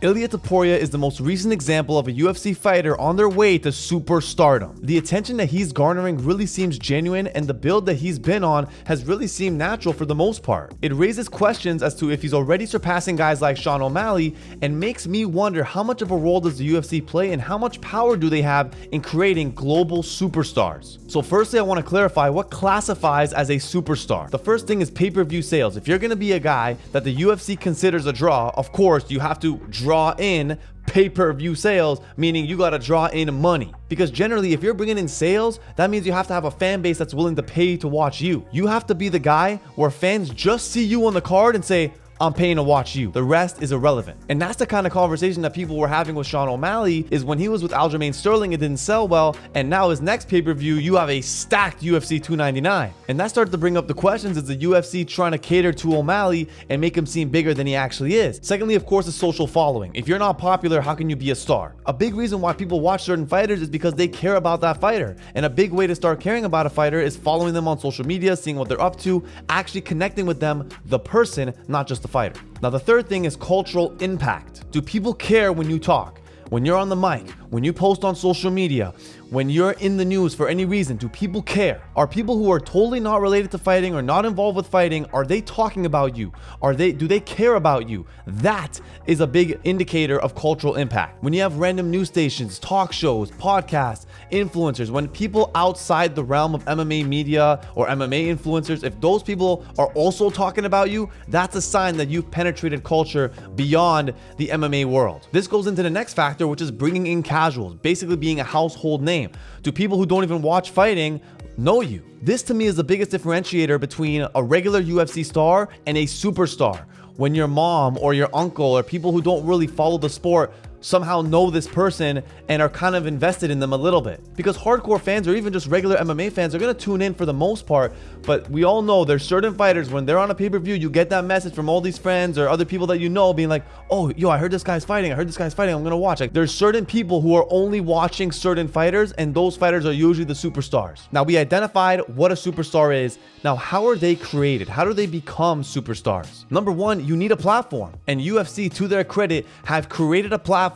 Ilia Topuria is the most recent example of a UFC fighter on their way to superstardom. The attention that he's garnering really seems genuine, and the build that he's been on has really seemed natural for the most part. It raises questions as to if he's already surpassing guys like Sean O'Malley, and makes me wonder how much of a role does the UFC play and how much power do they have in creating global superstars. So firstly, I want to clarify what classifies as a superstar. The first thing is pay-per-view sales. If you're going to be a guy that the UFC considers a draw, of course you have to draw in pay-per-view sales, meaning you got to draw in money. Because generally, if you're bringing in sales, that means you have to have a fan base that's willing to pay to watch you. You have to be the guy where fans just see you on the card and say, I'm paying to watch you. The rest is irrelevant. And that's the kind of conversation that people were having with Sean O'Malley, is when he was with Aljamain Sterling, it didn't sell well, and now his next pay-per-view, you have a stacked UFC 299. And that started to bring up the questions, is the UFC trying to cater to O'Malley and make him seem bigger than he actually is? Secondly, of course, is social following. If you're not popular, how can you be a star? A big reason why people watch certain fighters is because they care about that fighter. And a big way to start caring about a fighter is following them on social media, seeing what they're up to, actually connecting with them, the person, not just the fighter. Now, the third thing is cultural impact. Do people care when you talk? When you're on the mic, when you post on social media, when you're in the news for any reason, do people care? Are people who are totally not related to fighting or not involved with fighting, are they talking about you? Do they care about you? That is a big indicator of cultural impact. When you have random news stations, talk shows, podcasts, influencers, when people outside the realm of MMA media or MMA influencers, if those people are also talking about you, that's a sign that you've penetrated culture beyond the MMA world. This goes into the next factor, which is bringing in casuals, basically being a household name. Do people who don't even watch fighting know you? This to me is the biggest differentiator between a regular UFC star and a superstar. When your mom or your uncle or people who don't really follow the sport somehow know this person and are kind of invested in them a little bit. Because hardcore fans or even just regular MMA fans are going to tune in for the most part, but we all know there's certain fighters, when they're on a pay-per-view, you get that message from all these friends or other people that you know being like, oh, yo, I heard this guy's fighting, I'm going to watch. Like, there's certain people who are only watching certain fighters, and those fighters are usually the superstars. Now, we identified what a superstar is. Now, how are they created? How do they become superstars? Number one, you need a platform. And UFC, to their credit, have created a platform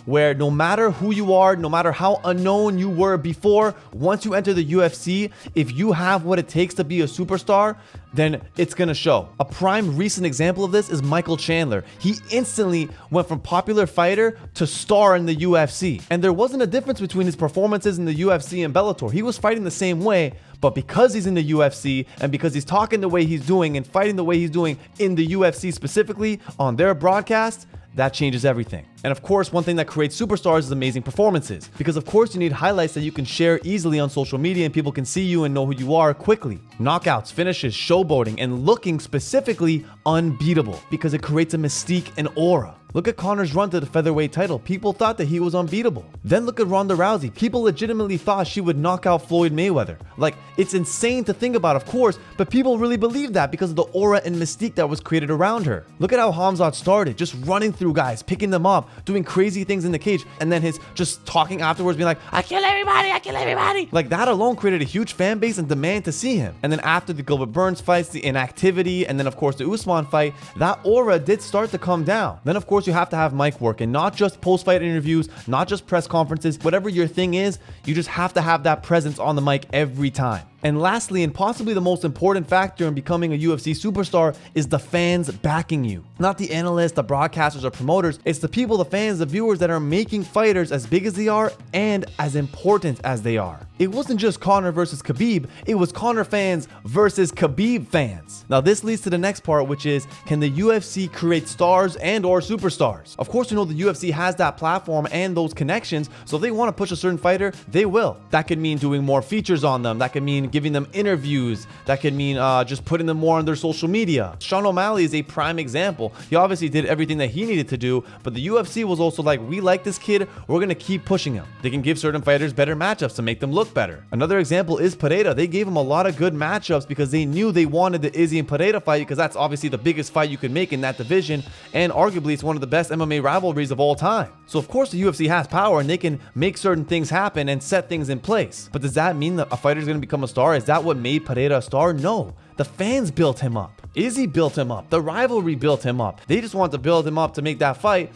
where no matter who you are, no matter how unknown you were before, once you enter the UFC, if you have what it takes to be a superstar, then it's gonna show. A prime recent example of this is Michael Chandler. He instantly went from popular fighter to star in the UFC. And there wasn't a difference between his performances in the UFC and Bellator. He was fighting the same way, but because he's in the UFC and because he's talking the way he's doing and fighting the way he's doing in the UFC specifically on their broadcast, that changes everything. And of course, one thing that creates superstars is amazing performances. Because of course you need highlights that you can share easily on social media and people can see you and know who you are quickly. Knockouts, finishes, showboating, and looking specifically unbeatable because it creates a mystique and aura. Look at Conor's run to the featherweight title. People thought that he was unbeatable. Then look at Ronda Rousey. People legitimately thought she would knock out Floyd Mayweather. Like, it's insane to think about, of course, but people really believed that because of the aura and mystique that was created around her. Look at how Khamzat started, just running through guys, picking them up, doing crazy things in the cage, and then his just talking afterwards being like, I kill everybody, I kill everybody. Like, that alone created a huge fan base and demand to see him. And then after the Gilbert Burns fights, the inactivity, and then of course the Usman fight, that aura did start to come down. Then of course you have to have mic work, and not just post-fight interviews, not just press conferences, whatever your thing is, you just have to have that presence on the mic every time. And lastly, and possibly the most important factor in becoming a UFC superstar, is the fans backing you. Not the analysts, the broadcasters, or promoters. It's the people, the fans, the viewers that are making fighters as big as they are and as important as they are. It wasn't just Conor versus Khabib, it was Conor fans versus Khabib fans. Now this leads to the next part, which is, can the UFC create stars and or superstars? Of course, you know the UFC has that platform and those connections, so if they want to push a certain fighter, they will. That could mean doing more features on them, that could mean giving them interviews, that could mean just putting them more on their social media. Sean O'Malley is a prime example. He obviously did everything that he needed to do, but the UFC was also like, we like this kid, we're gonna keep pushing him. They can give certain fighters better matchups to make them look better. Another example is Pereira. They gave him a lot of good matchups because they knew they wanted the Izzy and Pereira fight, because that's obviously the biggest fight you can make in that division, and arguably it's one of the best MMA rivalries of all time. So of course the UFC has power and they can make certain things happen and set things in place. But does that mean that a fighter is going to become a star? Is that what made Pereira a star? No. The fans built him up. Izzy built him up. The rivalry built him up. They just want to build him up to make that fight.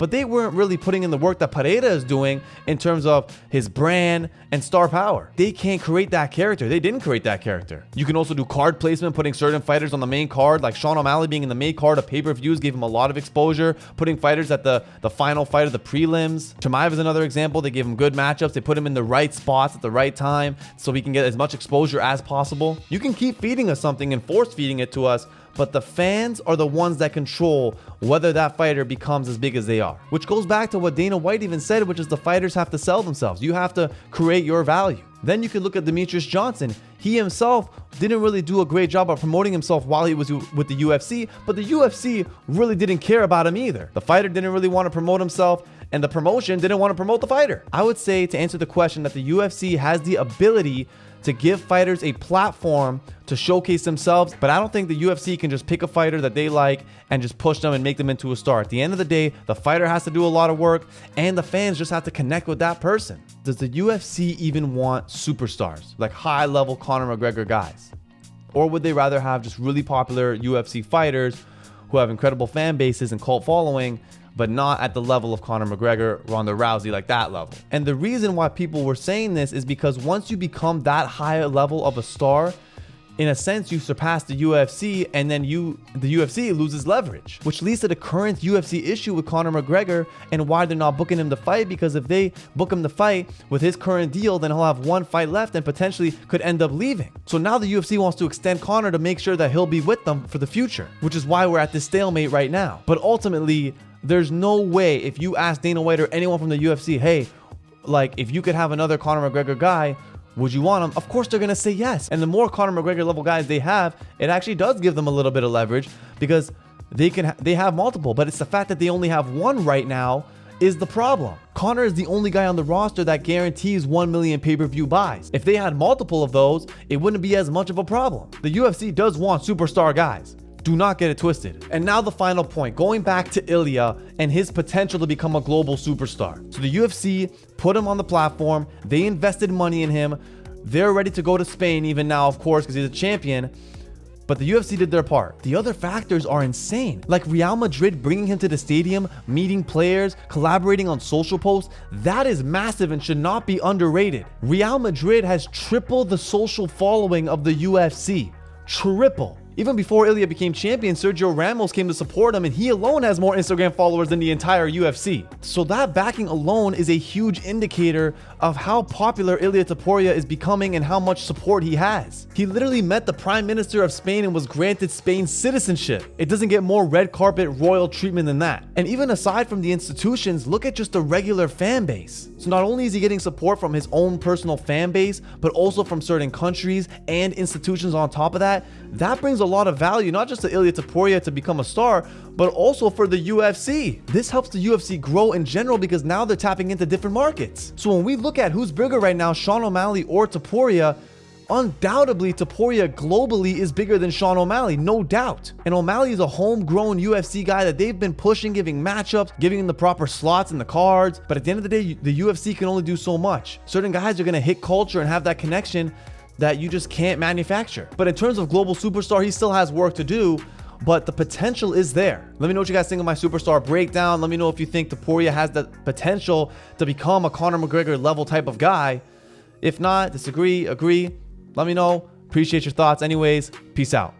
but they weren't really putting in the work that Pereira is doing in terms of his brand and star power. They can't create that character. They didn't create that character. You can also do card placement, putting certain fighters on the main card, like Sean O'Malley being in the main card of pay-per-views gave him a lot of exposure, putting fighters at the final fight of the prelims. Chimaev is another example. They gave him good matchups. They put him in the right spots at the right time so he can get as much exposure as possible. You can keep feeding us something and force feeding it to us, but the fans are the ones that control whether that fighter becomes as big as they are. Which goes back to what Dana White even said, which is the fighters have to sell themselves. You have to create your value. Then you could look at Demetrius Johnson. He himself didn't really do a great job of promoting himself while he was with the UFC, but the UFC really didn't care about him either. The fighter didn't really want to promote himself, and the promotion didn't want to promote the fighter. I would say, to answer the question, that the UFC has the ability to give fighters a platform to showcase themselves, but I don't think the UFC can just pick a fighter that they like and just push them and make them into a star. At the end of the day, the fighter has to do a lot of work, and the fans just have to connect with that person. Does the UFC even want superstars, like high-level Conor McGregor guys? Or would they rather have just really popular UFC fighters who have incredible fan bases and cult following, but not at the level of Conor McGregor, Ronda Rousey, like that level? And the reason why people were saying this is because once you become that high level of a star, in a sense, you surpass the UFC, and then the UFC loses leverage, which leads to the current UFC issue with Conor McGregor and why they're not booking him to fight, because if they book him to fight with his current deal, then he'll have one fight left and potentially could end up leaving. So now the UFC wants to extend Conor to make sure that he'll be with them for the future, which is why we're at this stalemate right now. But ultimately, there's no way, if you ask Dana White or anyone from the UFC, hey, like, if you could have another Conor McGregor guy, would you want him? Of course they're going to say yes. And the more Conor McGregor level guys they have, it actually does give them a little bit of leverage, because they have multiple, but it's the fact that they only have one right now is the problem. Conor is the only guy on the roster that guarantees 1 million pay-per-view buys. If they had multiple of those, it wouldn't be as much of a problem. The UFC does want superstar guys. Do not get it twisted. And now the final point, going back to Ilia and his potential to become a global superstar. So the UFC put him on the platform. They invested money in him. They're ready to go to Spain even now, of course, because he's a champion. But the UFC did their part. The other factors are insane. Like Real Madrid bringing him to the stadium, meeting players, collaborating on social posts. That is massive and should not be underrated. Real Madrid has tripled the social following of the UFC. Triple. Even before Ilia became champion, Sergio Ramos came to support him, and he alone has more Instagram followers than the entire UFC. So that backing alone is a huge indicator of how popular Ilia Topuria is becoming and how much support he has. He literally met the Prime Minister of Spain and was granted Spain's citizenship. It doesn't get more red carpet royal treatment than that. And even aside from the institutions, look at just the regular fan base. So not only is he getting support from his own personal fan base, but also from certain countries and institutions on top of that. That brings a lot of value, not just to Ilia Topuria to become a star, but also for the UFC. This helps the UFC grow in general because now they're tapping into different markets. So when we look at who's bigger right now, Sean O'Malley or Topuria, undoubtedly Topuria globally is bigger than Sean O'Malley, no doubt. And O'Malley is a homegrown UFC guy that they've been pushing, giving matchups, giving him the proper slots in the cards. But at the end of the day, the UFC can only do so much. Certain guys are going to hit culture and have that connection that you just can't manufacture. But in terms of global superstar, he still has work to do, but the potential is there. Let me know what you guys think of my superstar breakdown. Let me know if you think Topuria has the potential to become a Conor McGregor level type of guy. If not, disagree, agree, let me know. Appreciate your thoughts. Anyways, peace out.